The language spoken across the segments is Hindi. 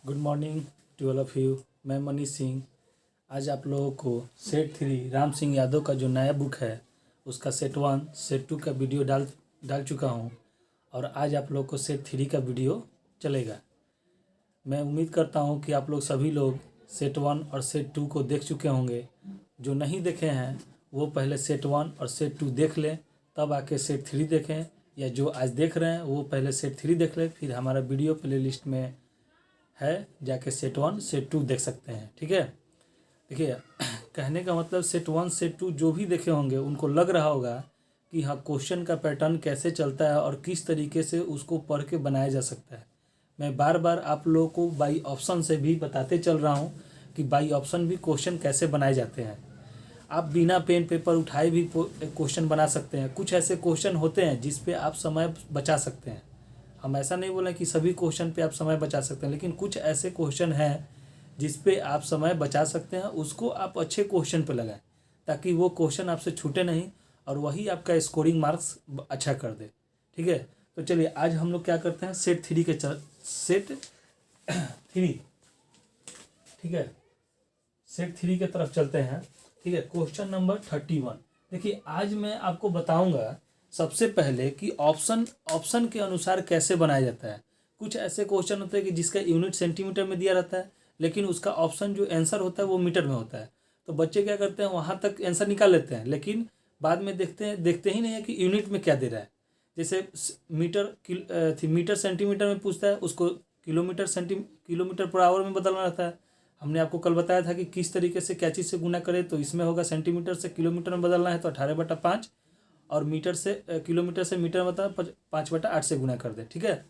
Good morning to all of you. मैं मनीष सिंह। आज आप लोगों को सेट थ्री राम सिंह यादव का जो नया बुक है उसका सेट वन सेट टू का वीडियो डाल चुका हूँ और आज आप लोग को सेट थ्री का वीडियो चलेगा। मैं उम्मीद करता हूँ कि आप लोग सभी लोग सेट वन और सेट टू को देख चुके होंगे। जो नहीं देखे हैं वो पहले सेट वन और सेट टू देख लें, तब आके सेट थ्री देखें, या जो आज देख रहे हैं वो पहले सेट थ्री देख लें, फिर हमारा वीडियो प्ले लिस्ट में है, जाके सेट वन सेट टू देख सकते हैं। ठीक है, देखिए कहने का मतलब सेट वन सेट टू जो भी देखे होंगे उनको लग रहा होगा कि हाँ क्वेश्चन का पैटर्न कैसे चलता है और किस तरीके से उसको पढ़ के बनाया जा सकता है। मैं बार बार आप लोगों को बाई ऑप्शन से भी बताते चल रहा हूँ कि बाई ऑप्शन भी क्वेश्चन कैसे बनाए जाते हैं। आप बिना पेन पेपर उठाए भी क्वेश्चन बना सकते हैं। कुछ ऐसे क्वेश्चन होते हैं जिस पे आप समय बचा सकते हैं। हम ऐसा नहीं बोले कि सभी क्वेश्चन पे आप समय बचा सकते हैं, लेकिन कुछ ऐसे क्वेश्चन हैं जिस पे आप समय बचा सकते हैं, उसको आप अच्छे क्वेश्चन पे लगाएं ताकि वो क्वेश्चन आपसे छूटे नहीं और वही आपका स्कोरिंग मार्क्स अच्छा कर दे। ठीक है, तो चलिए आज हम लोग क्या करते हैं, सेट थ्री के सेट थ्री, ठीक है, सेट थ्री के तरफ चलते हैं। ठीक है, क्वेश्चन नंबर 31। देखिए आज मैं आपको बताऊंगा सबसे पहले कि ऑप्शन के अनुसार कैसे बनाया जाता है। कुछ ऐसे क्वेश्चन होते हैं कि जिसका यूनिट सेंटीमीटर में दिया रहता है, लेकिन उसका ऑप्शन जो आंसर होता है वो मीटर में होता है। तो बच्चे क्या करते हैं, वहाँ तक आंसर निकाल लेते हैं, लेकिन बाद में देखते ही नहीं है कि यूनिट में क्या दे रहा है। जैसे मीटर सेंटीमीटर में पूछता है, उसको किलोमीटर पर आवर में बदलना रहता है। हमने आपको कल बताया था कि किस तरीके से क्या चीज़ से गुना करें, तो इसमें होगा सेंटीमीटर से किलोमीटर में बदलना है तो 18/5, और मीटर से किलोमीटर से मीटर में बता 5/8 से गुना कर दे। ठीक है,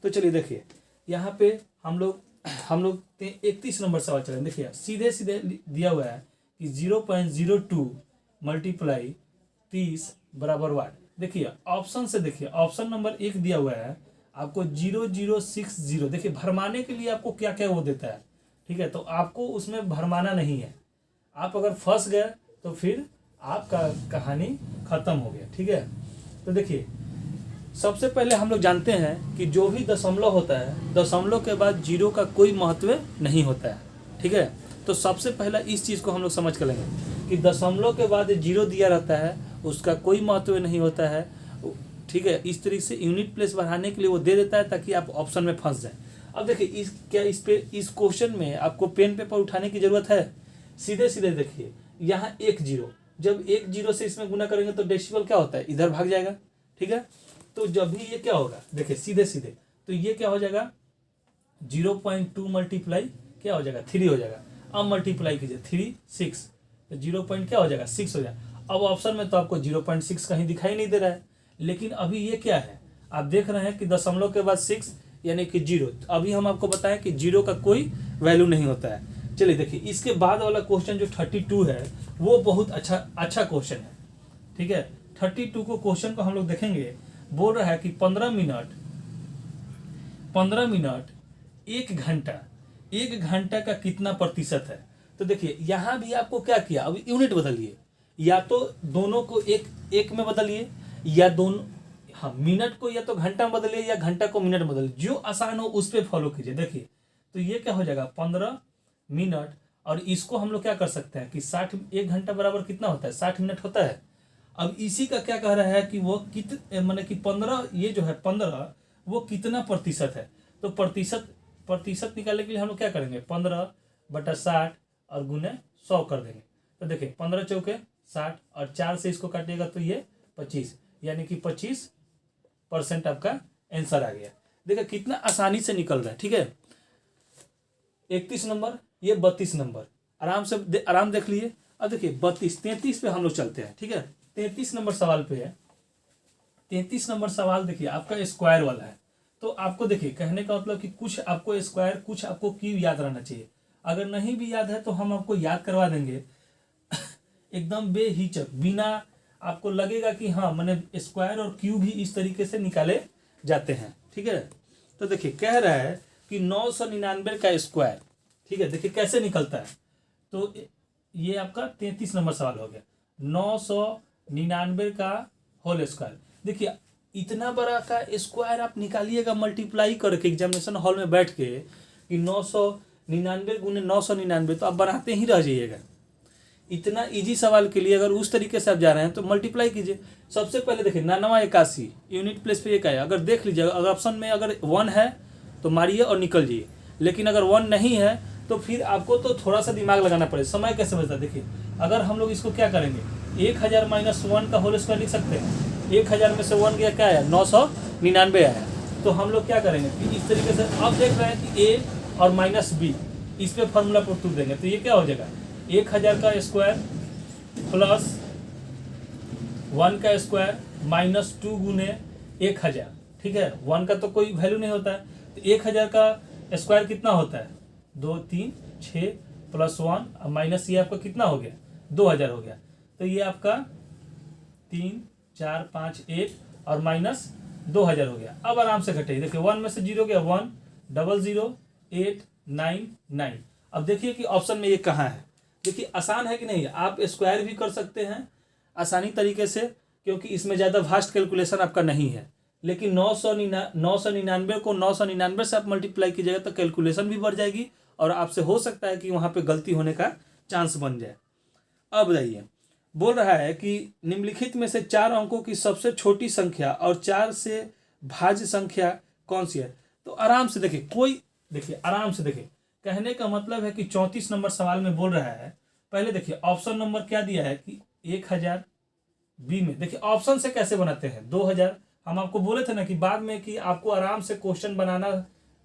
तो चलिए देखिए यहाँ पे हम लोग 31 नंबर सवाल चलें। देखिए सीधे सीधे दिया हुआ है कि 0.02 मल्टीप्लाई 30 बराबर वाट। देखिए ऑप्शन से, देखिए ऑप्शन नंबर 1 दिया हुआ है आपको 0060। देखिए भरमाने के लिए आपको क्या क्या वो देता है। ठीक है, तो आपको उसमें भरमाना नहीं है। आप अगर फंस गए तो फिर आपका कहानी खत्म हो गया। ठीक है, तो देखिए सबसे पहले हम लोग जानते हैं कि जो भी दशमलव होता है, दशमलव के बाद जीरो का कोई महत्व नहीं होता है। ठीक है, तो सबसे पहला इस चीज़ को हम लोग समझ कर लेंगे कि दशमलव के बाद जीरो दिया रहता है, उसका कोई महत्व नहीं होता है। ठीक है, इस तरीके से यूनिट प्लेस बढ़ाने के लिए वो दे देता है ताकि आप ऑप्शन में फंस जाए। अब देखिए इस क्वेश्चन में आपको पेन पेपर उठाने की जरूरत है। सीधे सीधे देखिए यहाँ 1 जीरो, जब 1 जीरो से इसमें गुना करेंगे तो डेसिमल क्या होता है, इधर भाग जाएगा। ठीक है, तो जब भी ये क्या होगा, देखिए सीधे सीधे तो ये क्या हो जाएगा 0.2 मल्टीप्लाई क्या हो जाएगा 3 हो जाएगा। अब मल्टीप्लाई कीजिए 3 6, तो 0 पॉइंट क्या हो जाएगा 6 हो जाएगा। अब ऑप्शन में तो आपको 0.6 कहीं दिखाई नहीं दे रहा है, लेकिन अभी ये क्या है, आप देख रहे हैं कि दशमलव के बाद 6 यानी कि 0। अभी हम आपको बताएं कि 0 का कोई वैल्यू नहीं होता है। चलिए देखिए इसके बाद वाला क्वेश्चन जो 32 है वो बहुत अच्छा क्वेश्चन है। ठीक है, 32 को क्वेश्चन को हम लोग देखेंगे। बोल रहा है कि 15 मिनट 1 घंटा का कितना प्रतिशत है। तो देखिए यहाँ भी आपको क्या किया, अब यूनिट बदलिए, या तो दोनों को एक में बदलिए, या दोनों हाँ मिनट को या तो घंटा में बदलिए या घंटा को मिनट में बदलिए, जो आसान हो उस पर फॉलो कीजिए। देखिए तो ये क्या हो जाएगा 15 मिनट, और इसको हम लोग क्या कर सकते हैं कि 60, 1 घंटा बराबर कितना होता है 60 मिनट होता है। अब इसी का क्या कह रहा है कि वो माने कि 15, ये जो है 15 वो कितना प्रतिशत है। तो प्रतिशत निकालने के लिए हम लोग क्या करेंगे 15/60 और गुने 100 कर देंगे। तो देखिए 15 चौके 60 और 4 से इसको काटिएगा तो ये 25, यानी कि 25% आपका आंसर आ गया। देखिए कितना आसानी से निकल रहा है। ठीक है, 31 नंबर, ये 32 नंबर, आराम देख लिए। अब देखिए 33 पे हम लोग चलते हैं। ठीक है, 33 नंबर सवाल पे है। 33 नंबर सवाल देखिए आपका स्क्वायर वाला है। तो आपको देखिए कहने का मतलब कि कुछ आपको स्क्वायर कुछ आपको क्यूब याद रहना चाहिए। अगर नहीं भी याद है तो हम आपको याद करवा देंगे एकदम बेहिचक, बिना आपको लगेगा कि हाँ मैंने स्क्वायर और क्यूब ही इस तरीके से निकाले जाते हैं। ठीक है, तो देखिए कह रहा है कि 999 का स्क्वायर। ठीक है, देखिए कैसे निकलता है। तो ये आपका 33 नंबर सवाल हो गया, 999 का होल स्क्वायर। देखिए इतना बड़ा का स्क्वायर आप निकालिएगा मल्टीप्लाई करके एग्जामिनेशन हॉल में बैठ के, कि 999 गुने 999, तो आप बनाते ही रह जाइएगा। इतना इजी सवाल के लिए अगर उस तरीके से आप जा रहे हैं तो मल्टीप्लाई कीजिए। सबसे पहले देखिए 9981 यूनिट प्लेस पे एक आया, अगर देख लीजिए अगर ऑप्शन में अगर 1 है तो मारिए और निकल जाइए, लेकिन अगर 1 नहीं है तो फिर आपको तो थोड़ा सा दिमाग लगाना पड़ेगा। समय कैसे बचता है देखिए, अगर हम लोग इसको क्या करेंगे 1000 माइनस 1 का होल स्क्वायर लिख सकते हैं। 1000 में से 1 गया क्या आया 999 आया। तो हम लोग क्या करेंगे कि इस तरीके से अब देख रहे हैं कि ए और माइनस बी, इस पे फॉर्मूला पुट देंगे तो ये क्या हो जाएगा 1000 का स्क्वायर प्लस 1 का स्क्वायर माइनस 2 गुने 1000। ठीक है, 1 का तो कोई वैल्यू नहीं होता है, तो 1000 का स्क्वायर कितना होता है 2 3 6 प्लस 1 माइनस ये आपका कितना हो गया 2000 हो गया। तो ये आपका 3 4 5 1 और माइनस 2000 हो गया। अब आराम से घटाइए, देखिए 1 में से 0 गया 1 00 8 9 9। अब देखिए कि ऑप्शन में ये कहाँ है। देखिए आसान है कि नहीं, आप स्क्वायर भी कर सकते हैं आसानी तरीके से, क्योंकि इसमें ज़्यादा वास्ट कैलकुलेशन आपका नहीं है। लेकिन 999 को 999 से आप मल्टीप्लाई कीजिएगा तो कैलकुलेशन भी बढ़ जाएगी और आपसे हो सकता है कि वहाँ पे गलती होने का चांस बन जाए। अब बताइए, बोल रहा है कि निम्नलिखित में से 4 अंकों की सबसे छोटी संख्या और 4 से भाज्य संख्या कौन सी है। तो आराम से देखिए, आराम से देखिए, कहने का मतलब है कि 34 नंबर सवाल में बोल रहा है। पहले देखिए ऑप्शन नंबर क्या दिया है कि 1000, बी में देखिए ऑप्शन से कैसे बनाते हैं 2000। हम आपको बोले थे ना कि बाद में कि आपको आराम से क्वेश्चन बनाना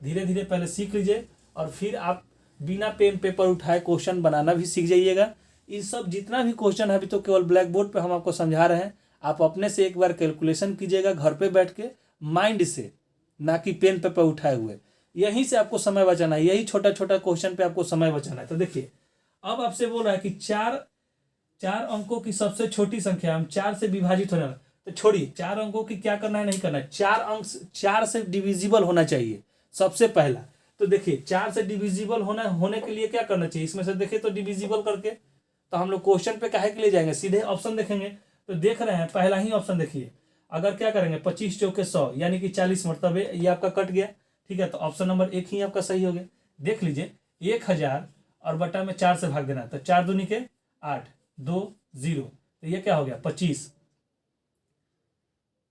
धीरे धीरे पहले सीख लीजिए और फिर आप बिना पेन पेपर उठाए क्वेश्चन बनाना भी सीख जाइएगा। ये सब जितना भी क्वेश्चन है अभी तो केवल ब्लैक बोर्ड पे हम आपको समझा रहे हैं, आप अपने से एक बार कैलकुलेशन कीजिएगा घर पे बैठ के माइंड से, ना कि पेन पेपर उठाए हुए। यहीं से आपको समय बचाना है, यही छोटा छोटा क्वेश्चन पे आपको समय बचाना है। तो देखिए अब आपसे बोल रहा है कि चार अंकों की सबसे छोटी संख्या हम 4 से विभाजित होना, तो छोड़िए 4 अंकों की क्या करना है नहीं करना है, 4 अंक 4 से डिविजिबल होना चाहिए सबसे पहला। तो देखिए 4 से डिविजिबल होने के लिए क्या करना चाहिए, इसमें से देखिए तो डिविजिबल करके तो हम लोग क्वेश्चन पे काहे के लिए जाएंगे, सीधे ऑप्शन देखेंगे। तो देख रहे हैं पहला ही ऑप्शन देखिए, अगर क्या करेंगे 25 चौके 100 यानी कि 40 मरतबे ये आपका कट गया। ठीक है, तो ऑप्शन नंबर 1 ही आपका सही हो गया। देख लीजिए 1000 और बटा में 4 से भाग देना, तो 4 दूनी के 8 2 0, तो ये क्या हो गया 25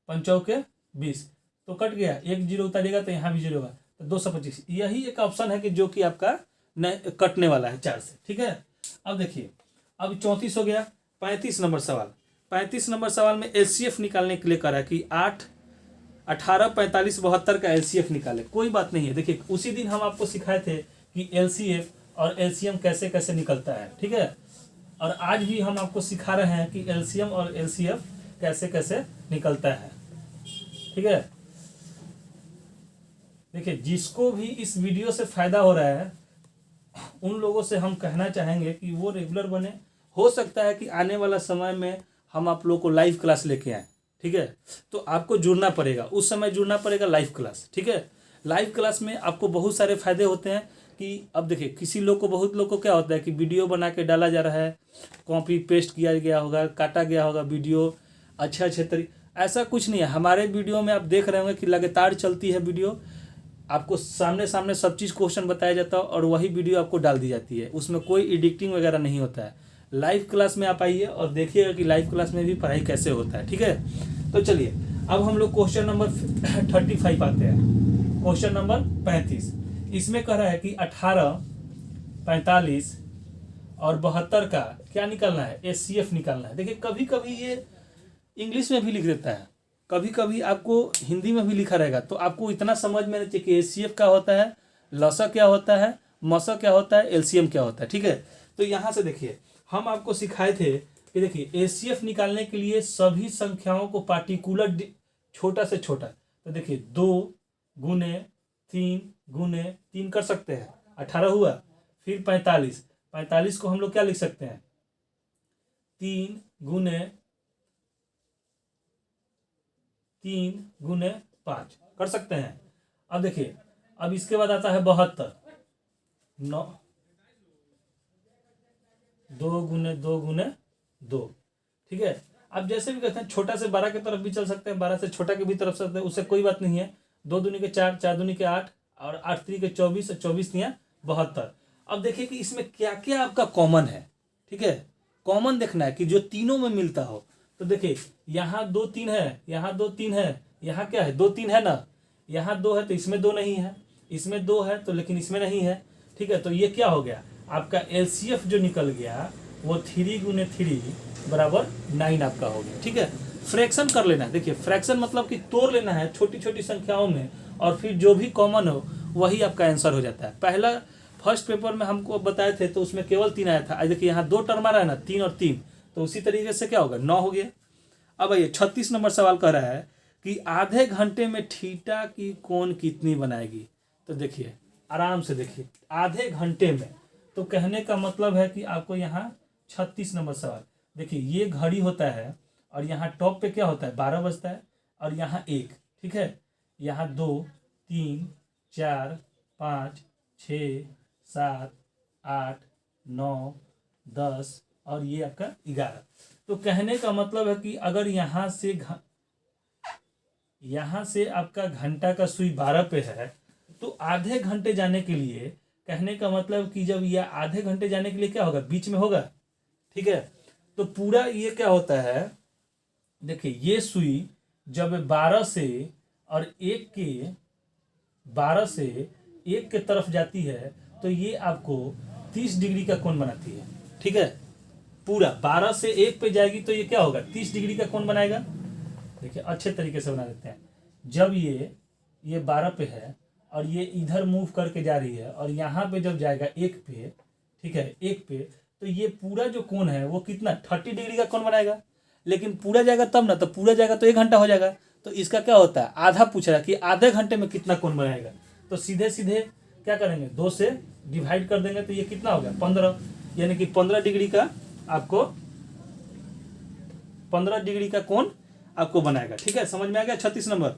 5 के 20, तो कट गया 1 0 उतारिएगा तो यहाँ भी 0 होगा, तो 225। यही एक ऑप्शन है कि जो कि आपका कटने वाला है 4 से। ठीक है, अब देखिए अब 34 हो गया। 35 नंबर सवाल, 35 नंबर सवाल में एलसीएफ निकालने के लिए करा कि 8 18 45 72 का एलसीएफ निकाले। कोई बात नहीं है, देखिए उसी दिन हम आपको सिखाए थे कि एलसीएफ और एलसीएम कैसे कैसे निकलता है। ठीक है, और आज भी हम आपको सिखा रहे हैं कि एलसीएम और एलसीएफ कैसे कैसे निकलता है। ठीक है, देखिए जिसको भी इस वीडियो से फायदा हो रहा है उन लोगों से हम कहना चाहेंगे कि वो रेगुलर बने। हो सकता है कि आने वाला समय में हम आप लोग को लाइव क्लास लेके आए। ठीक है, तो आपको जुड़ना पड़ेगा, उस समय जुड़ना पड़ेगा लाइव क्लास। ठीक है, लाइव क्लास में आपको बहुत सारे फायदे होते हैं कि अब देखिए किसी लोग को, बहुत लोग को क्या होता है कि वीडियो बना के डाला जा रहा है, कॉपी पेस्ट किया गया होगा, काटा गया होगा वीडियो अच्छे तरीके, ऐसा कुछ नहीं है। हमारे वीडियो में आप देख रहे होंगे कि लगातार चलती है वीडियो, आपको सामने सामने सब चीज़ क्वेश्चन बताया जाता है और वही वीडियो आपको डाल दी जाती है, उसमें कोई एडिटिंग वगैरह नहीं होता है। लाइव क्लास में आप आइए और देखिएगा कि लाइव क्लास में भी पढ़ाई कैसे होता है। ठीक है, तो चलिए अब हम लोग क्वेश्चन नंबर 35 आते हैं। क्वेश्चन नंबर 35 इसमें कह रहा है कि 18 45 और 72 का क्या निकालना है, एचसीएफ निकालना है। देखिए कभी कभी ये इंग्लिश में भी लिख देता है, कभी कभी आपको हिंदी में भी लिखा रहेगा, तो आपको इतना समझ में नहीं चाहिए कि एचसीएफ क्या होता है, लसा क्या होता है, मसा क्या होता है, एलसीएम क्या होता है। ठीक है, तो यहाँ से देखिए हम आपको सिखाए थे कि देखिए एचसीएफ निकालने के लिए सभी संख्याओं को पार्टिकुलर छोटा से छोटा, तो देखिए 2 गुने 3 गुने 3 कर सकते हैं, 18 हुआ। फिर 45 को हम लोग क्या लिख सकते हैं 3 गुने 5 कर सकते हैं। अब देखिए अब इसके बाद आता है 72, 9 2 गुने 2 गुने 2। ठीक है, अब जैसे भी कहते हैं छोटा से बड़ा की तरफ भी चल सकते हैं, 12 से छोटा की भी तरफ चलते हैं, उससे कोई बात नहीं है। 2 दूनी के 4, 4 दूनी के 8, और 8 3 के 24 और 24 3 72। अब देखिए कि इसमें क्या क्या आपका कॉमन है, ठीक है, कॉमन देखना है कि जो तीनों में मिलता हो। तो देखिए यहाँ 2 3 है, यहाँ 2 3 है, यहाँ क्या है 2 3 है ना, यहाँ 2 है तो इसमें 2 नहीं है, इसमें 2 है तो लेकिन इसमें नहीं है, ठीक है। तो ये क्या हो गया आपका LCF जो निकल गया वो 3 गुने 3 बराबर 9 आपका हो गया, ठीक है। फ्रैक्शन कर लेना है, देखिए फ्रैक्शन मतलब कि तोड़ लेना है छोटी छोटी संख्याओं में और फिर जो भी कॉमन हो वही आपका आंसर हो जाता है। पहला फर्स्ट पेपर में हमको बताए थे तो उसमें केवल 3 आया था, आज देखिए यहाँ 2 टर्म आ रहा है ना, 3 और 3, तो उसी तरीके से क्या होगा 9 हो गया। अब आइए 36 नंबर सवाल कह रहा है कि आधे घंटे में थीटा की कोण कितनी बनाएगी। तो देखिए आराम से देखिए, आधे घंटे में, तो कहने का मतलब है कि आपको यहाँ 36 नंबर सवाल, देखिए ये घड़ी होता है और यहाँ टॉप पे क्या होता है 12 बजता है और यहाँ 1, ठीक है, यहाँ 2 3 4 5 6 7 8 9 10 और ये आपका 11। तो कहने का मतलब है कि अगर यहाँ से आपका घंटा का सुई 12 पे है तो आधे घंटे जाने के लिए, कहने का मतलब कि जब यह आधे घंटे जाने के लिए क्या होगा बीच में होगा, ठीक है। तो पूरा ये क्या होता है, देखिए ये सुई जब 12 से 1 के तरफ जाती है तो ये आपको 30 डिग्री का कोण बनाती है, ठीक है। पूरा 12 से 1 पे जाएगी तो ये क्या होगा 30 डिग्री का कोण बनाएगा। देखिए अच्छे तरीके से बना देते हैं, जब ये 12 पे है और ये इधर मूव करके जा रही है और यहाँ पे जब जाएगा 1 पे, ठीक है 1 पे, तो ये पूरा जो कोण है वो कितना 30 डिग्री का कोण बनाएगा। लेकिन पूरा जाएगा तब ना, तो पूरा जाएगा तो 1 घंटा हो जाएगा, तो इसका क्या होता है आधा पूछ रहा है कि आधे घंटे में कितना कोण बनाएगा। तो सीधे सीधे क्या करेंगे 2 से डिवाइड कर देंगे तो ये कितना हो गया 15, यानी कि 15 डिग्री का आपको 15 डिग्री का कोण आपको बनाएगा, ठीक है। समझ में आ गया 36 नंबर।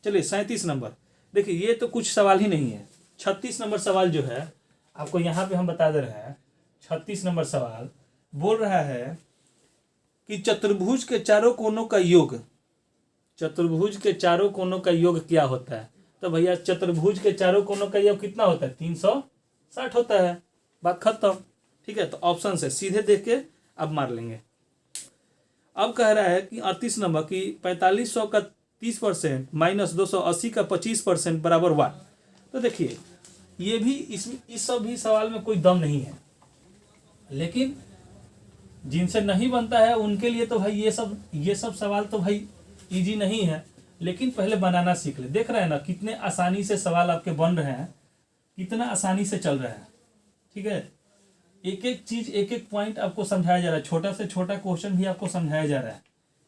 चलिए 37 नंबर, देखिए ये तो कुछ सवाल ही नहीं है। 36 नंबर सवाल जो है आपको यहाँ पे हम बता दे रहे हैं, 36 नंबर सवाल बोल रहा है कि चतुर्भुज के चारों कोनों का योग, चतुर्भुज के चारों कोनों का योग क्या होता है। तो भैया चतुर्भुज के चारों कोनों का योग कितना होता है 360 होता है, बात खत्म, ठीक है। तो ऑप्शन से सीधे देख के अब मार लेंगे। अब कह रहा है कि 38 नंबर की 4500 का 30% माइनस 280 का 25% बराबर वाट। तो देखिए ये भी इस सब भी सवाल में कोई दम नहीं है, लेकिन जिनसे नहीं बनता है उनके लिए तो भाई ये सब सवाल तो भाई इजी नहीं है, लेकिन पहले बनाना सीख ले। देख रहे हैं ना कितने आसानी से सवाल आपके बन रहे हैं, कितना आसानी से चल रहा है, ठीक है। एक एक चीज एक एक पॉइंट आपको समझाया जा रहा है, छोटा से छोटा क्वेश्चन भी आपको समझाया जा रहा है।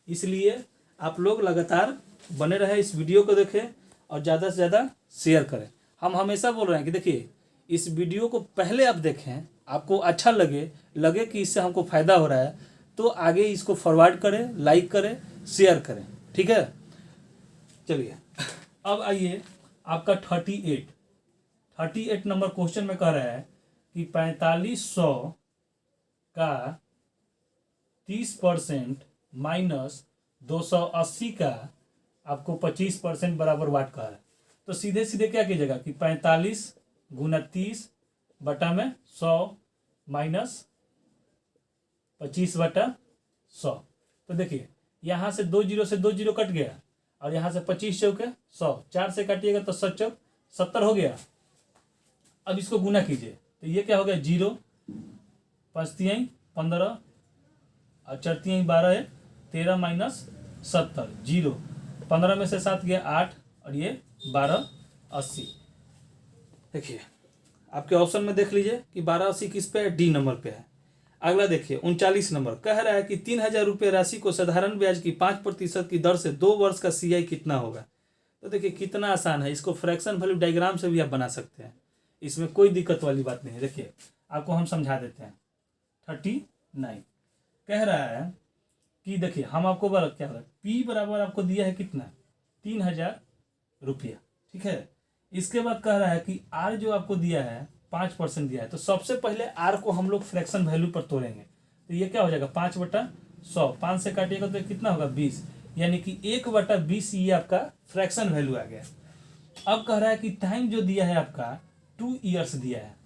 इसलिए आप लोग लगातार बने रहे, इस वीडियो को देखें और ज़्यादा से ज़्यादा शेयर करें। हम हमेशा बोल रहे हैं कि देखिए इस वीडियो को पहले आप देखें, आपको अच्छा लगे कि इससे हमको फ़ायदा हो रहा है तो आगे इसको फॉरवर्ड करें, लाइक करें, शेयर करें, ठीक है। चलिए अब आइए आपका 38 नंबर क्वेश्चन में कह रहा है कि 4500 का 30% माइनस 280 का आपको 25% बराबर वाट का है। तो सीधे सीधे क्या कीजिएगा कि 45 गुना 30 बटा में 100 माइनस 25 बटा 100। तो देखिए यहाँ से 2 जीरो से 2 जीरो कट गया और यहाँ से 25 चौके 100, 4 से काटिएगा तो 7 चौक 70 हो गया। अब इसको गुना कीजिए तो ये क्या हो गया 0, 5 तिहाई 15 और 4 तिहाई 12 है 13 माइनस 70, 0, 15 में से 7 गया 8 और ये 12 80। देखिए आपके ऑप्शन में देख लीजिए कि 12 80 किस पे है, डी नंबर पे है। अगला देखिए 39 नंबर कह रहा है कि 3000 रुपये राशि को साधारण ब्याज की 5% की दर से 2 वर्ष का CI कितना होगा। तो देखिए कितना आसान है, इसको फ्रैक्शन वैल्यू डायग्राम से भी आप बना सकते हैं, इसमें कोई दिक्कत वाली बात नहीं है। देखिए आपको हम समझा देते हैं। 39 कह रहा है कि देखिए हम आपको क्या होगा P बराबर आपको दिया है कितना 3000 रुपया, ठीक है। इसके बाद कह रहा है कि R जो आपको दिया है 5% दिया है, तो सबसे पहले R को हम लोग फ्रैक्शन वैल्यू पर तोड़ेंगे। तो ये क्या हो जाएगा 5/100, 5 से काटिएगा तो कितना होगा 20, यानी कि 1/20 ये आपका फ्रैक्शन वैल्यू आ गया। अब कह रहा है कि टाइम जो दिया है आपका 2 ईयर्स दिया है।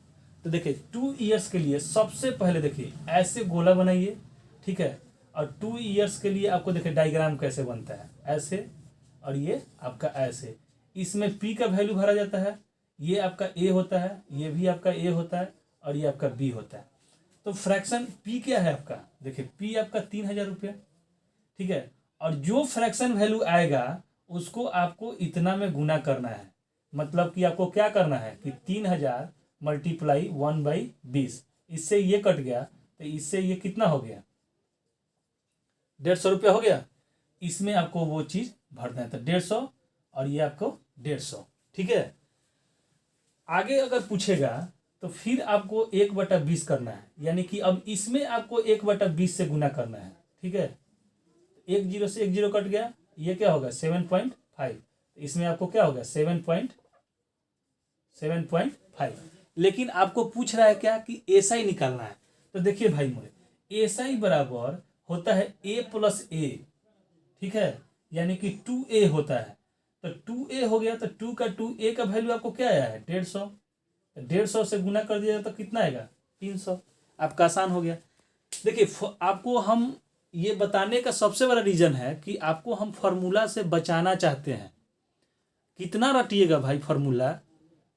तो देखिए 2 ईयर्स के लिए सबसे पहले देखिए ऐसे गोला बनाइए, ठीक है। और 2 ईयर्स के लिए आपको देखिए डायग्राम कैसे बनता है, ऐसे और ये आपका ऐसे। इसमें पी का वैल्यू भरा जाता है, ये आपका ए होता है, ये भी आपका ए होता है और ये आपका बी होता है। तो फ्रैक्शन पी क्या है आपका, देखिए पी आपका 3000 रुपया, ठीक है। और जो फ्रैक्शन वैल्यू आएगा उसको आपको इतना में गुना करना है। मतलब कि आपको क्या करना है कि 3000 मल्टीप्लाई 1/20, इससे ये कट गया तो इससे ये कितना हो गया, 150 रुपया हो गया। इसमें आपको वो चीज भरना है, तो 150 और ये आपको 150, ठीक है। आगे अगर पूछेगा तो फिर आपको 1/20 करना है, यानी कि अब इसमें आपको 1/20 से गुना करना है, ठीक है। 1 0 से 1 0 कट गया, ये क्या होगा 7.5, इसमें आपको क्या होगा 7.5। लेकिन आपको पूछ रहा है क्या कि एसआई निकालना है। तो देखिए भाई मोरे, एसआई बराबर होता है a + a, ठीक है, यानी कि 2a होता है। तो 2a हो गया, तो 2 का 2a का वैल्यू आपको क्या आया है 150, 150 से गुना कर दिया तो कितना आएगा 300। आपका आसान हो गया। देखिए आपको हम ये बताने का सबसे बड़ा रीजन है कि आपको हम फार्मूला से बचाना चाहते हैं। कितना रटिएगा भाई फार्मूला,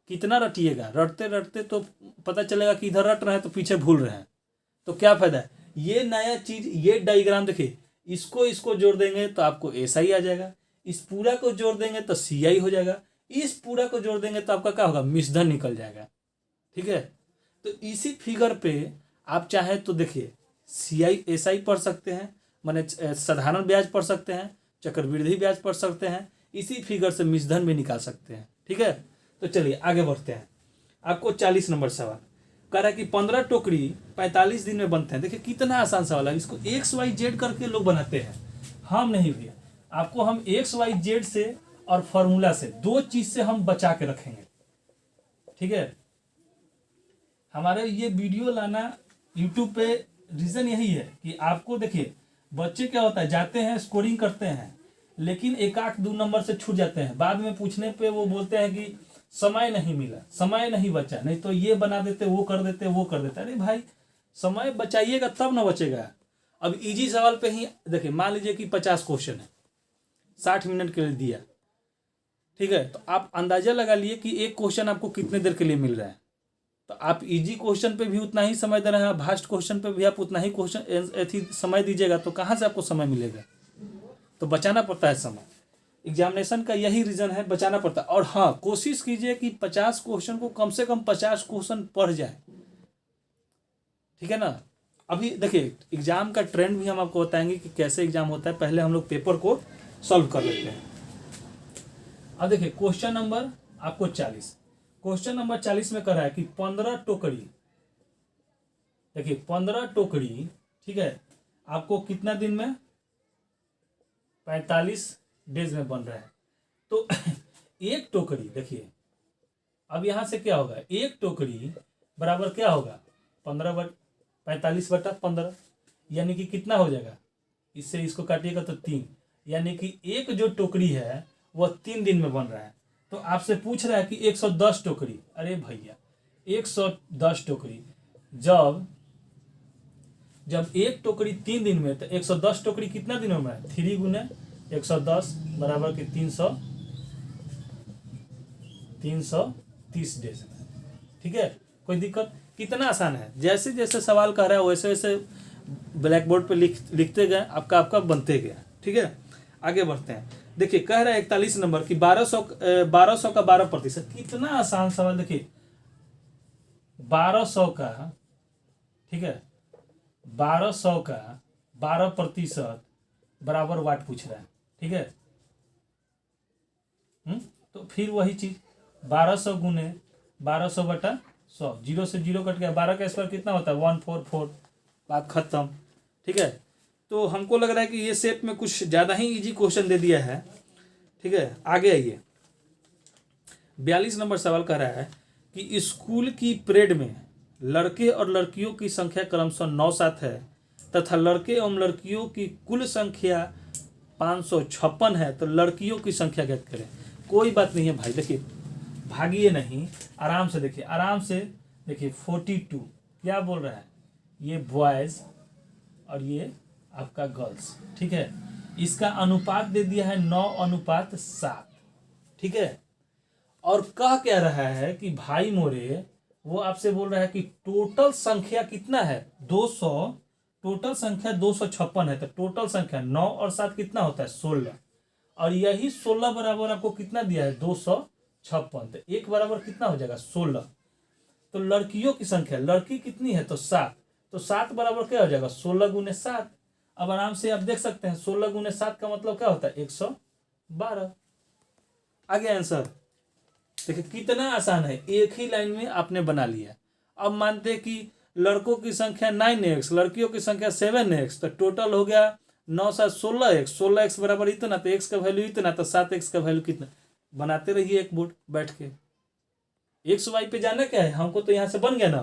कितना रटिएगा, रटते रटते तो पता चलेगा कि इधर रट रहे हैं तो पीछे भूल रहे हैं, तो क्या फायदा है। ये नया चीज, ये डायग्राम देखिए, इसको जोड़ देंगे तो आपको एसआई आ जाएगा, इस पूरा को जोड़ देंगे तो सीआई हो जाएगा, इस पूरा को जोड़ देंगे तो आपका क्या होगा मिश्रधन निकल जाएगा, ठीक है। तो इसी फिगर पे आप चाहे तो देखिए सीआई एसआई पढ़ सकते हैं, माने साधारण ब्याज पढ़ सकते हैं, चक्रवृद्धि ब्याज पढ़ सकते हैं, इसी फिगर से मिश्रधन भी निकाल सकते हैं, ठीक है। तो चलिए आगे बढ़ते हैं। आपको 40 नंबर सवाल कह रहा है कि 15 टोकरी 45 दिन में बनते हैं। देखिए कितना आसान सवाल है, इसको XYZ करके लोग बनाते हैं, हम नहीं भैया। आपको हम XYZ से और फॉर्मूला से, दो चीज से हम बचा के रखेंगे, ठीक है। हमारे ये वीडियो लाना यूट्यूब पे रीजन यही है कि आपको देखिए बच्चे क्या होता है, जाते हैं स्कोरिंग करते हैं लेकिन 1-2 नंबर से छूट जाते हैं। बाद में पूछने पे वो बोलते हैं कि समय नहीं मिला, समय नहीं बचा, नहीं तो ये बना देते, वो कर देते, वो कर देते। अरे भाई समय बचाइएगा तब ना बचेगा। अब इजी सवाल पे ही देखिए, मान लीजिए कि 50 क्वेश्चन है, 60 मिनट के लिए दिया, ठीक है। तो आप अंदाजा लगा लिए कि एक क्वेश्चन आपको कितने देर के लिए मिल रहा है। तो आप इजी क्वेश्चन पे भी उतना ही समय दे रहे हैं, भास्ट क्वेश्चन पे भी आप उतना ही क्वेश्चन समय दीजिएगा, तो कहाँ से आपको समय मिलेगा। तो बचाना पड़ता है समय, एग्जामिनेशन का यही रीजन है, बचाना पड़ता है। और हाँ, कोशिश कीजिए कि 50 क्वेश्चन को कम से कम 50 क्वेश्चन पढ़ जाए, ठीक है ना। अभी देखिए एग्जाम का ट्रेंड भी हम आपको बताएंगे कि कैसे एग्जाम होता है। पहले हम लोग पेपर को सॉल्व कर लेते हैं। अब देखिए क्वेश्चन नंबर आपको 40, क्वेश्चन नंबर 40 में कर रहा है कि 15 टोकरी, देखिए 15 टोकरी, ठीक है, आपको कितना दिन में 45 डेज में बन रहा है। तो एक टोकरी देखिए, अब यहां से क्या होगा, एक टोकरी बराबर क्या होगा 45/15, यानी कि कितना हो जाएगा, इससे इसको काटिएगा तो 3, यानी कि एक जो टोकरी है वह 3 दिन में बन रहा है। तो आपसे पूछ रहा है कि 110 टोकरी, अरे भैया 110 टोकरी, जब एक टोकरी 3 दिन में, तो 110 टोकरी कितना दिनों में है, 3 × 110 बराबर के 330 डेज में, ठीक है। कोई दिक्कत, कितना आसान है। जैसे जैसे सवाल कर रहा है वैसे वैसे ब्लैक बोर्ड पे लिखते गए, आपका बनते गया, ठीक है। आगे बढ़ते हैं। देखिए कह रहा है 41 नंबर की 1200 का 12%, कितना आसान सवाल। देखिए 1200 का, ठीक है, 1200 का 12% बराबर वाट पूछ रहा है, ठीक है। तो फिर वही चीज 1200 × 1200/100, 0 से 0 कट गया, 12 का स्क्वायर कितना होता है 144, बात खत्म, ठीक है। तो हमको लग रहा है कि ये सेट में कुछ ज़्यादा ही इजी क्वेश्चन दे दिया है, ठीक है। आगे आइए, 42 नंबर सवाल कह रहा है कि स्कूल की परेड में लड़के और लड़कियों की संख्या क्रमशः 9-7 है तथा लड़के एवं लड़कियों की कुल संख्या 556 है, तो लड़कियों की संख्या ज्ञात करें। कोई बात नहीं है भाई, देखिए भागिए नहीं, आराम से देखिए, आराम से देखिए। 42 क्या बोल रहा है, ये बॉयज़ और ये आपका गर्ल्स, ठीक है। इसका अनुपात दे दिया है 9:7, ठीक है। और कह क्या रहा है कि भाई मोरे, वो आपसे बोल रहा है कि टोटल संख्या कितना है 200, टोटल संख्या 256 है। तो टोटल संख्या 9 और 7 कितना होता है 16, और यही 16 बराबर आपको कितना दिया है 256। तो एक बराबर कितना हो जाएगा 16। तो लड़कियों की संख्या, लड़की कितनी है तो 7, तो 7 बराबर क्या हो जाएगा 16 × 7। अब आराम से आप देख सकते हैं 16 × 7 का मतलब क्या होता है 112। आगे आंसर देखिए कितना आसान है, एक ही लाइन में आपने बना लिया। अब मानते हैं कि लड़कों की संख्या 9x, लड़कियों की संख्या 7x, तो टोटल हो गया 9 7 16x, 16x बराबर इतना, तो x का वैल्यू इतना, तो 7x का वैल्यू कितना। बनाते रहिए एक बोर्ड बैठ के, एक्स वाई पे जाना क्या है हमको, तो यहाँ से बन गया ना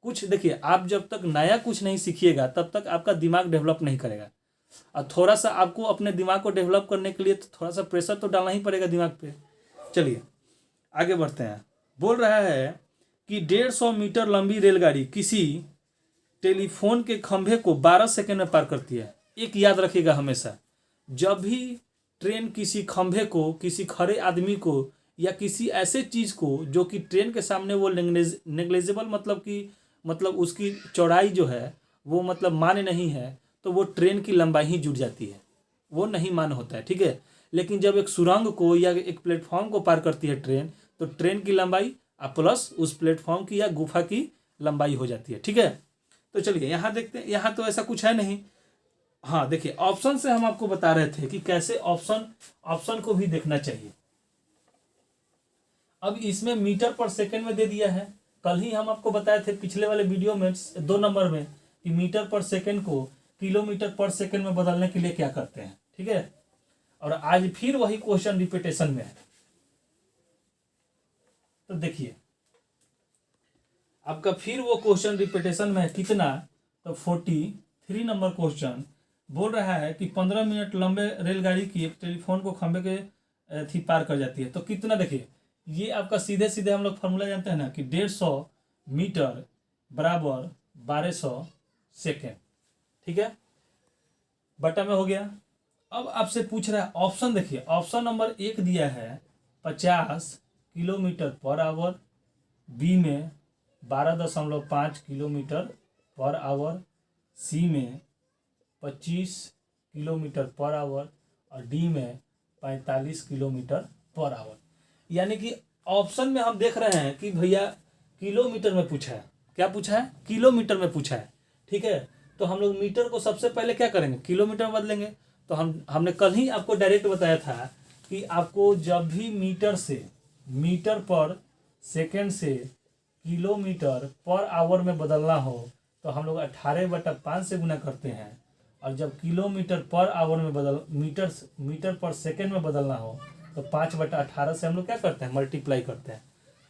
कुछ। देखिए आप जब तक नया कुछ नहीं सीखिएगा तब तक आपका दिमाग डेवलप नहीं करेगा, और थोड़ा सा आपको अपने दिमाग को डेवलप करने के लिए तो थोड़ा सा प्रेशर तो डालना ही पड़ेगा दिमाग पे। चलिए आगे बढ़ते हैं। बोल रहा है कि 150 मीटर लंबी रेलगाड़ी किसी टेलीफोन के खंभे को 12 सेकंड में पार करती है। एक याद रखिएगा हमेशा, जब भी ट्रेन किसी खंभे को, किसी खड़े आदमी को, या किसी ऐसे चीज़ को जो कि ट्रेन के सामने वो नेग्लेजिबल, मतलब उसकी चौड़ाई जो है वो मतलब मान्य नहीं है, तो वो ट्रेन की लंबाई ही जुट जाती है, वो नहीं मान्य होता है, ठीक है। लेकिन जब एक सुरंग को या एक प्लेटफॉर्म को पार करती है ट्रेन, तो ट्रेन की लंबाई प्लस उस प्लेटफॉर्म की या गुफा की लंबाई हो जाती है, ठीक है। तो चलिए यहाँ देखते हैं, यहाँ तो ऐसा कुछ है नहीं। हाँ देखिए, ऑप्शन से हम आपको बता रहे थे कि कैसे ऑप्शन को भी देखना चाहिए। अब इसमें मीटर पर सेकंड में दे दिया है, कल ही हम आपको बताए थे पिछले वाले वीडियो में 2 नंबर में कि मीटर पर सेकंड को किलोमीटर पर सेकंड में बदलने के लिए क्या करते हैं, ठीक है। और आज फिर वही क्वेश्चन रिपीटेशन में है। तो देखिए आपका फिर वो क्वेश्चन रिपीटेशन में है कितना, तो 43 नंबर क्वेश्चन बोल रहा है कि 15 मिनट लंबे रेलगाड़ी की एक टेलीफोन को खंबे के थी पार कर जाती है। तो कितना, देखिए ये आपका सीधे सीधे हम लोग फार्मूला जानते हैं ना कि 150 मीटर बराबर 1200 सेकेंड, ठीक है, बटा में हो गया। अब आपसे पूछ रहा है ऑप्शन, देखिए ऑप्शन नंबर 1 दिया है 50 किलोमीटर पर आवर, बी में 12.5 किलोमीटर पर आवर, सी में 25 किलोमीटर पर आवर, और डी में 45 किलोमीटर पर आवर। यानी कि ऑप्शन में हम देख रहे हैं कि भैया किलोमीटर में पूछा है, क्या पूछा है किलोमीटर में पूछा है, ठीक है। तो हम लोग मीटर को सबसे पहले क्या करेंगे किलोमीटर में बदलेंगे। तो हमने कल ही आपको डायरेक्ट बताया था कि आपको जब भी मीटर पर सेकेंड से किलोमीटर पर आवर में बदलना हो तो हम लोग 18/5 से गुना करते हैं, और जब किलोमीटर पर आवर में मीटर पर सेकेंड में बदलना हो तो 5/18 से हम लोग क्या करते हैं मल्टीप्लाई करते हैं।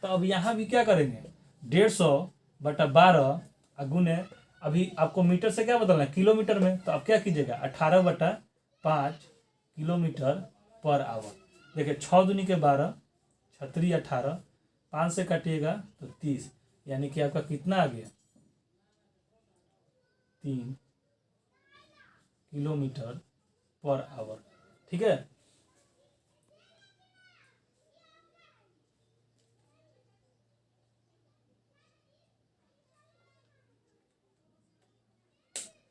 तो अब यहाँ भी क्या करेंगे 150/12 गुने, अभी आपको मीटर से क्या बदलना है किलोमीटर में, तो आप क्या कीजिएगा 18/5 किलोमीटर पर आवर। देखिए 6 दूनी के 12, 6 18, 5 से काटिएगा तो 30, यानी कि आपका कितना आ गया 3 किलोमीटर पर आवर, ठीक है।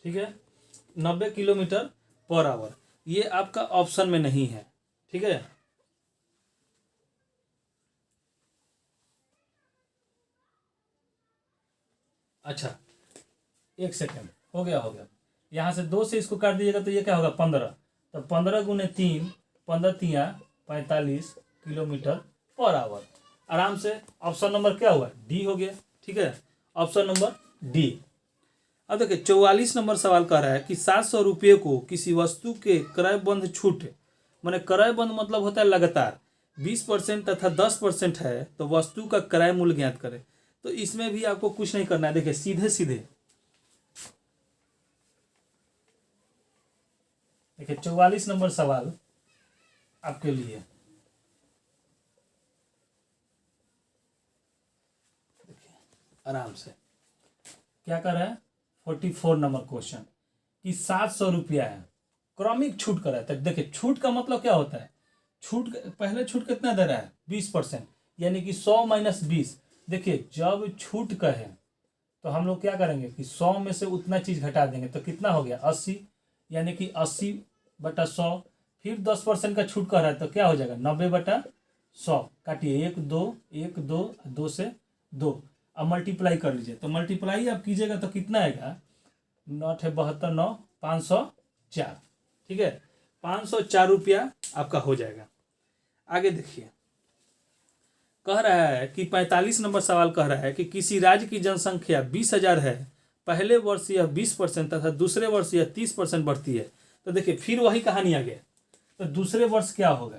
ठीक है 90 किलोमीटर पर आवर, ये आपका ऑप्शन में नहीं है, ठीक है। अच्छा एक सेकेंड, हो गया यहाँ से 2 से इसको काट दीजिएगा तो ये क्या होगा 15, तो 15 गुने 3, 15 तिया 45 किलोमीटर पर आवर। आराम से ऑप्शन नंबर क्या हुआ डी हो गया, ठीक है, ऑप्शन नंबर डी। अब देखिए 44 नंबर सवाल कह रहा है कि 700 रुपये को किसी वस्तु के क्रयबंध छूट, माने क्रयबंध मतलब होता है लगातार 20% तथा 10% है, तो वस्तु का क्रय मूल्य ज्ञात करें। तो इसमें भी आपको कुछ नहीं करना है, देखिए सीधे सीधे देखिए 44 नंबर सवाल आपके लिए आराम से। क्या कर रहा है 44 नंबर क्वेश्चन कि 700 रुपया है, क्रमिक छूट कर रहा है। तो देखिए छूट का मतलब क्या होता है, छूट पहले छूट कितना दे रहा है 20%, यानी कि 100 माइनस 20। देखिए जब छूट का है तो हम लोग क्या करेंगे कि 100 में से उतना चीज़ घटा देंगे तो कितना हो गया 80, यानी कि 80/100। फिर 10% का छूट कर रहा है तो क्या हो जाएगा 90/100। काटिए 1 2 1 2 2 से 2, अब मल्टीप्लाई कर लीजिए। तो मल्टीप्लाई आप कीजिएगा तो कितना आएगा 9×72 9 504। ठीक है 504 रुपया आपका हो जाएगा। आगे देखिए कह रहा है कि 45 नंबर सवाल कह रहा है कि किसी राज्य की जनसंख्या 20,000 है, पहले वर्ष यह 20% तथा दूसरे वर्ष यह 30% बढ़ती है। तो देखिए फिर वही कहानी आ गया। तो दूसरे वर्ष क्या होगा,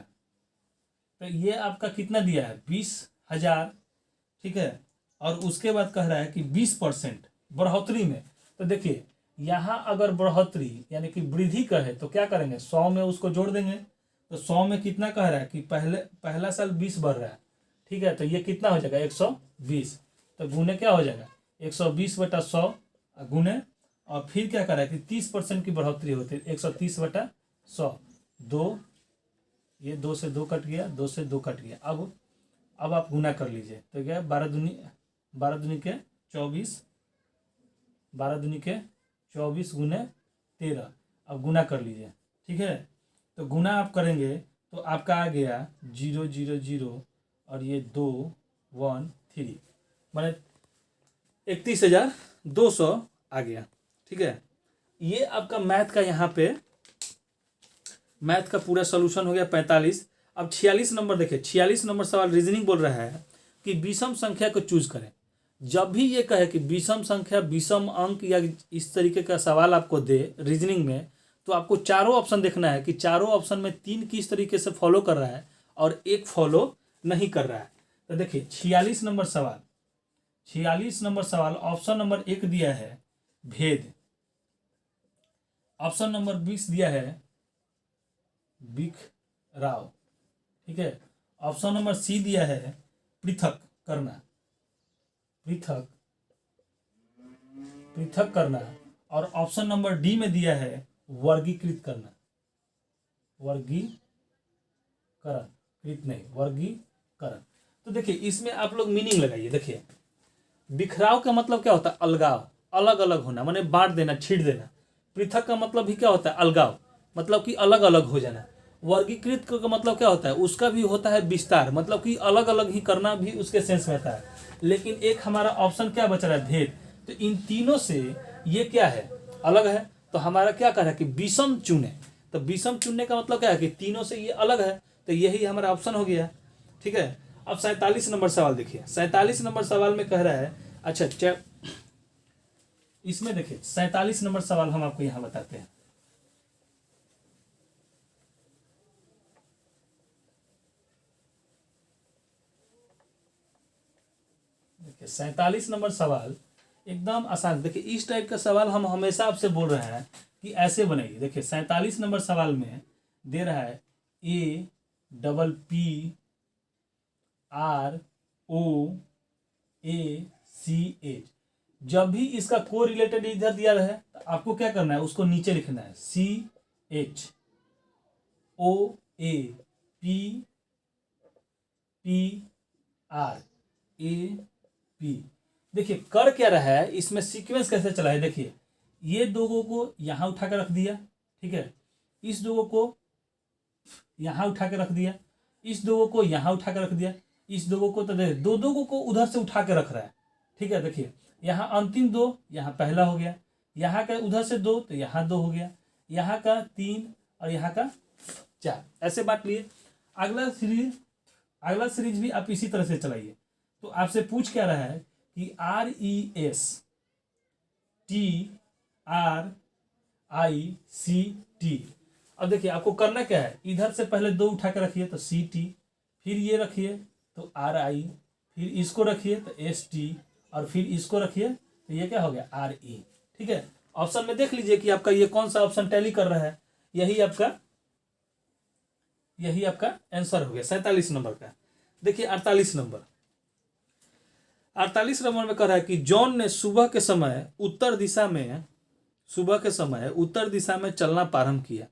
तो ये आपका कितना दिया है 20,000। ठीक है और उसके बाद कह रहा है कि 20% बढ़ोतरी में। तो देखिए यहाँ अगर बढ़ोतरी यानी कि वृद्धि का है तो क्या करेंगे 100 में उसको जोड़ देंगे। तो 100 में कितना कह रहा है कि पहला साल 20 बढ़ रहा है। ठीक है तो ये कितना हो जाएगा 120। तो गुने क्या हो जाएगा 120/100 गुने, और फिर क्या कर रहा है कि 30% की बढ़ोतरी होती है 130/100। 2 ये 2 से 2 कट गया, 2 से 2 कट गया। अब आप गुना कर लीजिए तो क्या 12 दूनी के 24, 12 दूनी के 24 गुने 13। अब गुना कर लीजिए। ठीक है तो गुना आप करेंगे तो आपका आ गया 0 0 0 और ये 2 1 3 माने 31,200 आ गया। ठीक है ये आपका मैथ का यहाँ पे मैथ का पूरा सोल्यूशन हो गया 45। अब 46 नंबर देखिए 46 नंबर सवाल रीजनिंग बोल रहा है कि विषम संख्या को चूज करें। जब भी ये कहे कि विषम संख्या विषम अंक या इस तरीके का सवाल आपको दे रीजनिंग में, तो आपको चारों ऑप्शन देखना है कि चारों ऑप्शन में 3 किस तरीके से फॉलो कर रहा है और एक फॉलो नहीं कर रहा है। तो देखिए 46 नंबर सवाल ऑप्शन नंबर 1 दिया है भेद, ऑप्शन नंबर 20 दिया है बिखराव। ठीक है ऑप्शन नंबर सी दिया है पृथक करना, पृथक करना, और ऑप्शन नंबर डी में दिया है वर्गीकृत करना, वर्गीकरण। तो देखिए इसमें आप लोग मीनिंग लगाइए। देखिए बिखराव का मतलब क्या होता है अलगाव, अलग अलग होना माने बांट देना छीड़ देना। पृथक का मतलब भी क्या होता है अलगाव, मतलब कि अलग अलग हो जाना। वर्गीकृत का मतलब क्या होता है उसका भी होता है विस्तार, मतलब कि अलग अलग ही करना भी उसके सेंस में आता है। लेकिन एक हमारा ऑप्शन क्या बच रहा है भेद। तो इन तीनों से ये क्या है अलग है, तो हमारा क्या कर रहा है कि विषम चुने। तो विषम चुनने का मतलब क्या है कि तीनों से ये अलग है, तो यही हमारा ऑप्शन हो गया। ठीक है अब 47 नंबर सवाल देखिए। 47 नंबर सवाल में कह रहा है अच्छा इसमें देखिए 47 नंबर सवाल हम आपको यहां बताते हैं। देखिए 47 नंबर सवाल एकदम आसान। देखिए इस टाइप का सवाल हम हमेशा आपसे बोल रहे हैं कि ऐसे बनाइए। देखिए 47 नंबर सवाल में दे रहा है APPROACH। जब भी इसका को रिलेटेड इधर दिया रहे तो आपको क्या करना है उसको नीचे लिखना है CHOAPPRAP। देखिए कर क्या रहा है इसमें सीक्वेंस कैसे चला है। देखिए ये दोगों को यहां उठा के रख दिया। ठीक है इस दोगों को यहां उठा के रख दिया, इस दोगों को यहां उठा के रख दिया, इस दोगों को तो देखिए दो दोगों को उधर से उठा के रख रहा है। ठीक है देखिए यहाँ अंतिम 2 यहाँ पहला हो गया, यहाँ का उधर से 2 तो यहाँ 2 हो गया, यहाँ का 3 और यहाँ का 4, ऐसे बांट लिए। अगला सीरीज भी आप इसी तरह से चलाइए। तो आपसे पूछ क्या रहा है कि RESTRICT। अब देखिए आपको करना क्या है इधर से पहले 2 उठा के रखिए तो CT, फिर ये रखिए तो RI, फिर इसको रखिए तो ST, और फिर इसको रखिए तो ये क्या हो गया RE। ठीक है ऑप्शन में देख लीजिए कि आपका ये कौन सा ऑप्शन टैली कर रहा है। यही आपका आंसर हो गया 47 नंबर का। देखिए 48 नंबर 48 नंबर में कह रहा है कि जॉन ने सुबह के समय उत्तर दिशा में चलना प्रारंभ किया।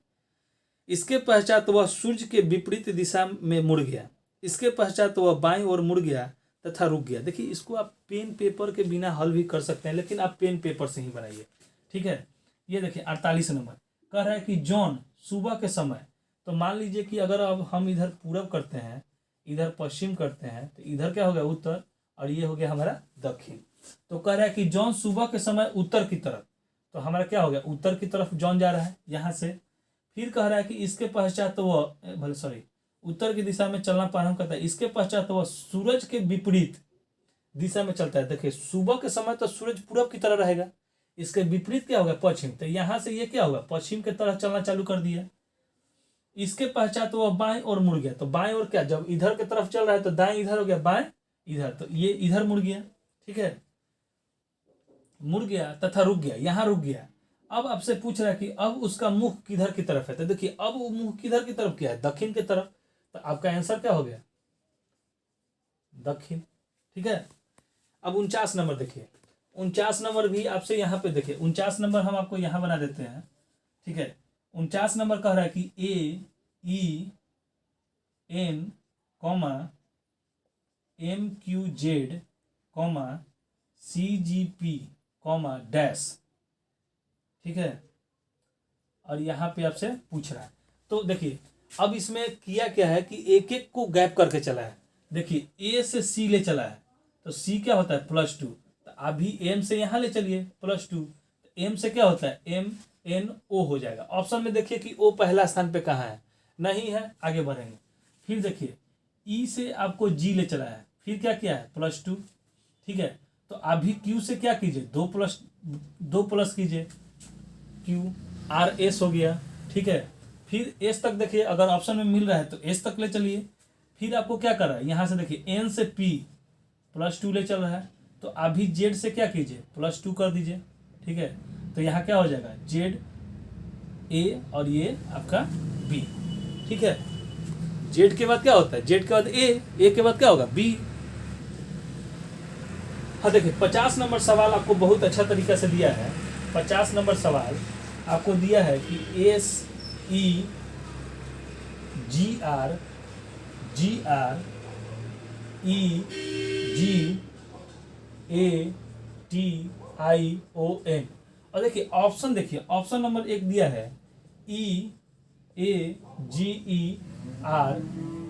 इसके पश्चात वह सूर्य के विपरीत दिशा में मुड़ गया। इसके पश्चात वह बाईं ओर मुड़ गया तथा रुक गया। देखिए, इसको आप पेन पेपर के बिना हल भी कर सकते हैं, लेकिन आप पेन पेपर से ही बनाइए, ठीक है। ये देखिए 48 नंबर कह रहा है कि जॉन सुबह के समय, तो मान लीजिए कि अगर अब हम इधर पूरब करते हैं, इधर पश्चिम करते हैं, तो इधर क्या हो गया उत्तर और ये हो गया हमारा दक्षिण। तो कह रहा है कि जॉन सुबह के समय उत्तर की तरफ, तो हमारा क्या हो गया उत्तर की तरफ जॉन जा रहा है यहाँ से। फिर कह रहा है कि इसके पश्चात वह उत्तर की दिशा में चलना प्रारंभ करता है। इसके पश्चात वह सूरज के विपरीत दिशा में चलता है। देखिए, सुबह के समय तो सूरज पूरब की तरह रहेगा, इसके विपरीत क्या होगा पश्चिम, तो यहाँ से ये क्या होगा पश्चिम की तरह चलना चालू कर दिया। इसके पश्चात वह बाएं ओर मुड़ गया। तो बाएं ओर क्या, जब इधर की तरफ चल रहा है तो दाएं इधर हो गया, बाएं इधर, तो ये इधर मुड़ गया, ठीक है, मुड़ गया तथा रुक गया, यहाँ रुक गया। अब आपसे पूछ रहा है कि अब उसका मुख किधर की तरफ है, तो देखिए अब वो मुख किधर की तरफ क्या है, दक्षिण की तरफ, तो आपका आंसर क्या हो गया दक्षिण, ठीक है। अब 49 नंबर देखिए, 49 नंबर भी आपसे यहाँ पे देखिए, 49 नंबर हम आपको यहाँ बना देते हैं, ठीक है। 49 नंबर कह रहा है कि AEN, MQZ, CGP, डैश, ठीक है। और यहाँ पे आपसे पूछ रहा है, तो देखिए अब इसमें किया क्या है कि एक एक को गैप करके चला है। देखिए A से C ले चला है, तो C क्या होता है +2, तो अभी M से यहाँ ले चलिए +2, तो M से क्या होता है MNO हो जाएगा। ऑप्शन में देखिए कि O पहला स्थान पे कहाँ है, नहीं है, आगे बढ़ेंगे। फिर देखिए E से आपको G ले चला है, फिर क्या किया है +2, ठीक है। तो अभी Q से क्या कीजिए 2 प्लस कीजिए, QRS हो गया, ठीक है। फिर S तक देखिए, अगर ऑप्शन में मिल रहा है तो S तक ले चलिए। फिर आपको क्या कर रहा है, यहाँ से देखिए N से P +2 ले चल रहा है, तो अभी Z से क्या कीजिए +2 कर दीजिए, ठीक है। तो यहाँ क्या हो जाएगा ZA और ये आपका B, ठीक है। Z के बाद क्या होता है, Z के बाद A के बाद क्या होगा B। हाँ देखिए 50 नंबर सवाल आपको बहुत अच्छा तरीका से दिया है। 50 नंबर सवाल आपको दिया है कि SEGREGION, और देखिए ऑप्शन, देखिए ऑप्शन नंबर 1 दिया है EAGER,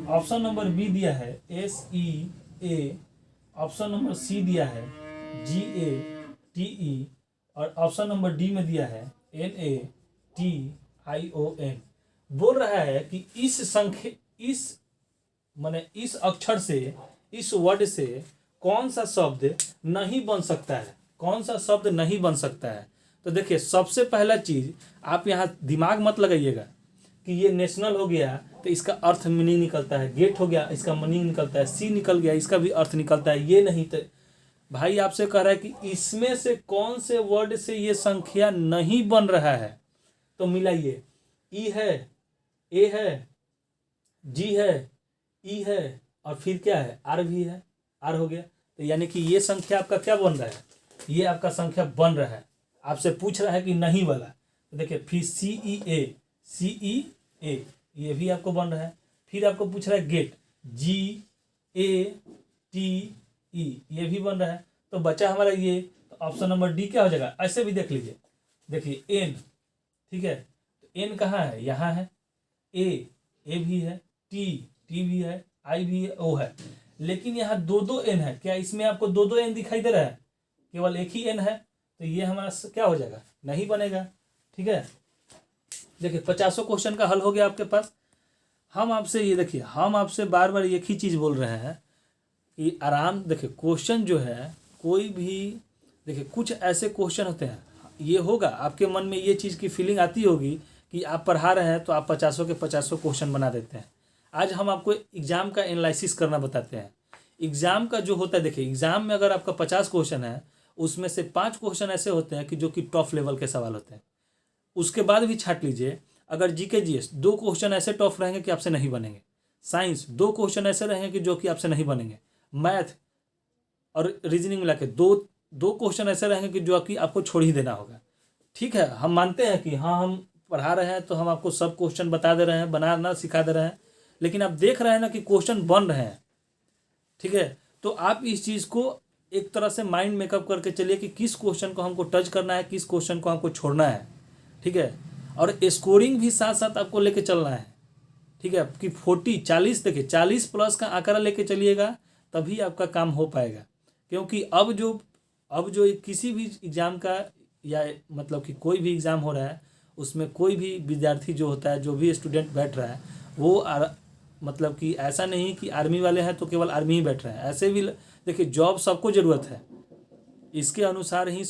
ऑप्शन नंबर B दिया है SEA, ऑप्शन नंबर C दिया है GATE, और ऑप्शन नंबर D में दिया है NATION। बोल रहा है कि इस संख्या, इस अक्षर से, इस वर्ड से कौन सा शब्द नहीं बन सकता है, कौन सा शब्द नहीं बन सकता है। तो देखिए सबसे पहला चीज आप यहाँ दिमाग मत लगाइएगा कि ये नेशनल हो गया तो इसका अर्थ मीनिंग निकलता है, गेट हो गया इसका मीनिंग निकलता है, सी निकल गया इसका भी अर्थ निकलता है, ये नहीं। तो भाई आपसे कह रहा है कि इसमें से कौन से वर्ड से ये संख्या नहीं बन रहा है, तो मिलाइए, ई है, ए है, जी है, ई है, और फिर क्या है आर भी है, आर हो गया। तो यानी कि ये संख्या आपका क्या बन रहा है, ये आपका संख्या बन रहा है। आपसे पूछ रहा है कि नहीं वाला, तो देखिए फिर CEA ये भी आपको बन रहा है। फिर आपको पूछ रहा है गेट, GATE ये भी बन रहा है। तो बचा हमारा ये, तो ऑप्शन नंबर D क्या हो जाएगा। ऐसे भी देख लीजिए, देखिए N, ठीक है, तो N कहाँ है, यहाँ है, A भी है, T भी है, I भी है, O है, लेकिन यहाँ 2 N है। क्या इसमें आपको 2 N दिखाई दे रहा है, केवल एक ही N है, तो ये हमारा क्या हो जाएगा, नहीं बनेगा, ठीक है। देखिए 50 क्वेश्चन का हल हो गया आपके पास। हम आपसे ये देखिए, हम आपसे बार बार एक ही चीज़ बोल रहे हैं कि आराम, देखिए क्वेश्चन जो है कोई भी, देखिए कुछ ऐसे क्वेश्चन होते हैं, ये होगा आपके मन में ये चीज़ की फीलिंग आती होगी कि आप पढ़ा रहे हैं तो आप 50 के 50 क्वेश्चन बना देते हैं। आज हम आपको एग्ज़ाम का एनालिसिस करना बताते हैं। एग्ज़ाम का जो होता है, देखिए एग्ज़ाम में अगर आपका 50 क्वेश्चन है, उसमें से 5 क्वेश्चन ऐसे होते हैं कि जो कि टॉप लेवल के सवाल होते हैं। उसके बाद भी छाट लीजिए, अगर GK GS 2 क्वेश्चन ऐसे टॉप रहेंगे कि आपसे नहीं बनेंगे, साइंस 2 क्वेश्चन ऐसे रहेंगे कि जो कि आपसे नहीं बनेंगे, मैथ और रीजनिंग मिला के दो दो क्वेश्चन ऐसे रहेंगे कि जो कि आपको छोड़ ही देना होगा। ठीक है, हम मानते हैं कि हाँ हम पढ़ा रहे हैं तो हम आपको सब क्वेश्चन बता दे रहे हैं, बनाना सिखा दे रहे हैं, लेकिन आप देख रहे हैं ना कि क्वेश्चन बन रहे हैं। ठीक है, तो आप इस चीज़ को एक तरह से माइंड मेकअप करके चलिए कि किस क्वेश्चन को हमको टच करना है, किस क्वेश्चन को हमको छोड़ना है। ठीक है, और स्कोरिंग भी साथ साथ आपको लेके चलना है। ठीक है, कि 40 देखिए 40 प्लस का आंकड़ा लेके चलिएगा तभी आपका काम हो पाएगा। क्योंकि अब जो किसी भी एग्ज़ाम का या मतलब कि कोई भी एग्ज़ाम हो रहा है उसमें कोई भी विद्यार्थी जो होता है, जो भी स्टूडेंट बैठ रहा है वो मतलब कि ऐसा नहीं कि आर्मी वाले हैं तो केवल आर्मी ही बैठ रहे हैं। ऐसे भी देखिए जॉब सबको ज़रूरत है, इसके अनुसार ही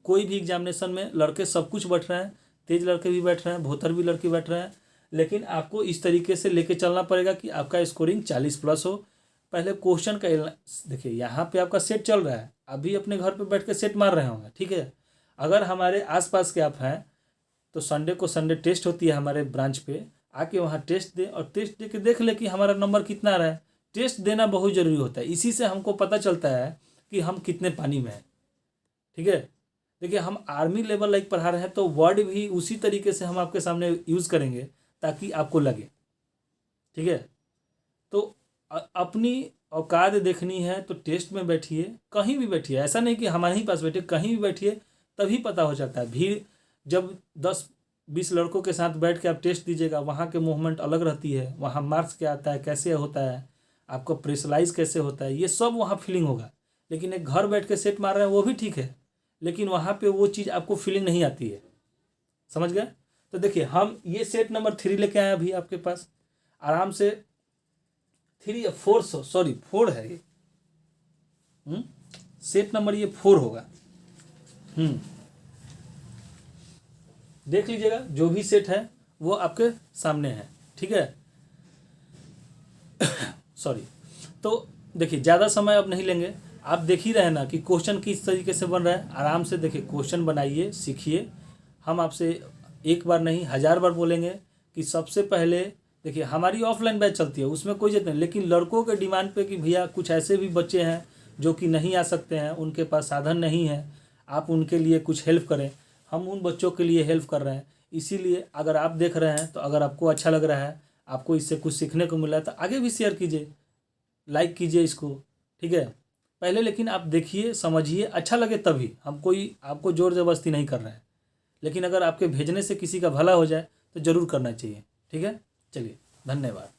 कोई भी एग्जामिनेशन में लड़के सब कुछ बैठ रहे हैं, तेज लड़के भी बैठ रहे हैं, भोतर भी लड़के बैठ रहे हैं, लेकिन आपको इस तरीके से लेके चलना पड़ेगा कि आपका स्कोरिंग 40 प्लस हो। पहले क्वेश्चन का देखिए यहाँ पे आपका सेट चल रहा है, अभी अपने घर पे बैठ के सेट मार रहे होंगे। ठीक है, अगर हमारे आसपास के आप हैं तो संडे को संडे टेस्ट होती है हमारे ब्रांच पे, आके वहाँ टेस्ट दें और टेस्ट दे के देख ले कि हमारा नंबर कितना आ रहा है। टेस्ट देना बहुत ज़रूरी होता है, इसी से हमको पता चलता है कि हम कितने पानी में हैं। ठीक है, देखिए हम आर्मी लेवल लाइक पढ़ा रहे हैं तो वर्ड भी उसी तरीके से हम आपके सामने यूज़ करेंगे ताकि आपको लगे। ठीक है, तो अपनी औकात देखनी है तो टेस्ट में बैठिए, कहीं भी बैठिए, ऐसा नहीं कि हमारे ही पास बैठिए, कहीं भी बैठिए, तभी पता हो जाता है। भीड़ जब 10-20 लड़कों के साथ बैठ के आप टेस्ट दीजिएगा, वहाँ के मूवमेंट अलग रहती है, वहाँ मार्क्स क्या आता है, कैसे होता है, आपको प्रेशराइज कैसे होता है, ये सब वहाँ फीलिंग होगा। लेकिन एक घर बैठ के सेट मार रहे हैं वो भी ठीक है, लेकिन वहाँ पे वो चीज़ आपको फीलिंग नहीं आती है। समझ गए? तो देखिए हम ये सेट नंबर 3 लेके आए अभी आपके पास आराम से। 3 या 4 सॉरी 4 है ये, सेट नंबर ये 4 होगा। देख लीजिएगा जो भी सेट है वो आपके सामने है। ठीक है, सॉरी। तो देखिए ज़्यादा समय अब नहीं लेंगे, आप देख ही रहे ना कि क्वेश्चन किस तरीके से बन रहा है। आराम से देखिए क्वेश्चन बनाइए, सीखिए। हम आपसे एक बार नहीं 1000 बार बोलेंगे कि सबसे पहले देखिए हमारी ऑफलाइन बैच चलती है, उसमें कोई जरूरत नहीं, लेकिन लड़कों के डिमांड पे कि भैया कुछ ऐसे भी बच्चे हैं जो कि नहीं आ सकते हैं, उनके पास साधन नहीं है, आप उनके लिए कुछ हेल्प करें। हम उन बच्चों के लिए हेल्प कर रहे हैं। इसीलिए अगर आप देख रहे हैं तो अगर आपको अच्छा लग रहा है, आपको इससे कुछ सीखने को मिला है तो आगे भी शेयर कीजिए, लाइक कीजिए इसको। ठीक है, पहले लेकिन आप देखिए, समझिए, अच्छा लगे तभी। हम कोई आपको ज़ोर ज़बरदस्ती नहीं कर रहे हैं, लेकिन अगर आपके भेजने से किसी का भला हो जाए तो ज़रूर करना चाहिए। ठीक है, चलिए, धन्यवाद।